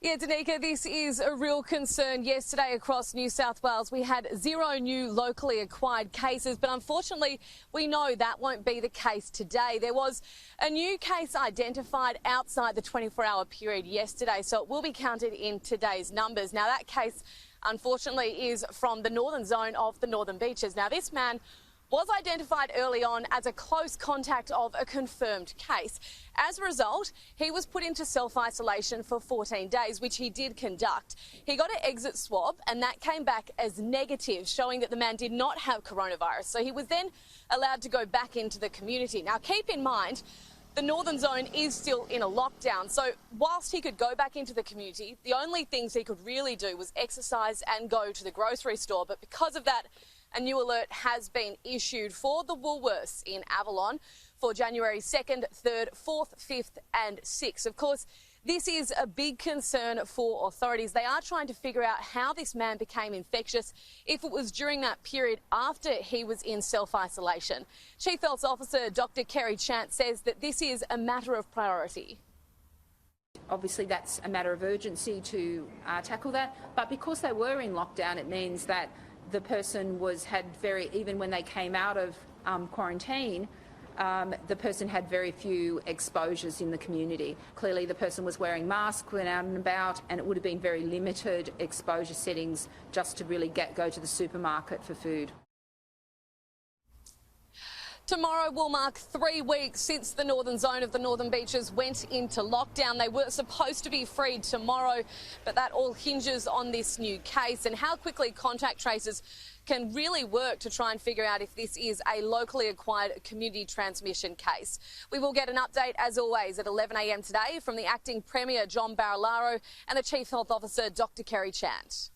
Yeah, Danica, this is a real concern. Yesterday across New South Wales, we had 0 new locally acquired cases, but unfortunately, we know that won't be the case today. There was a new case identified outside the 24-hour period yesterday, so it will be counted in today's numbers. Now, that case, unfortunately, is from the northern zone of the Northern Beaches. Now, this man was identified early on as a close contact of a confirmed case. As a result, he was put into self-isolation for 14 days, which he did conduct. He got an exit swab and that came back as negative, showing that the man did not have coronavirus. So he was then allowed to go back into the community. Now, keep in mind, the northern zone is still in a lockdown, so whilst he could go back into the community, the only things he could really do was exercise and go to the grocery store. But because of that, a new alert has been issued for the Woolworths in Avalon for January 2nd, 3rd, 4th, 5th and 6th. Of course, this is a big concern for authorities. They are trying to figure out how this man became infectious, if it was during that period after he was in self-isolation. Chief Health Officer Dr. Kerry Chant says that this is a matter of priority. Obviously, that's a matter of urgency to tackle that, but because they were in lockdown, it means that the person even when they came out of quarantine, the person had very few exposures in the community. Clearly, the person was wearing masks when out and about, and it would have been very limited exposure settings just to really go to the supermarket for food. Tomorrow will mark 3 weeks since the northern zone of the Northern Beaches went into lockdown. They were supposed to be freed tomorrow, but that all hinges on this new case and how quickly contact tracers can really work to try and figure out if this is a locally acquired community transmission case. We will get an update, as always, at 11 a.m. today from the Acting Premier, John Barilaro, and the Chief Health Officer, Dr. Kerry Chant.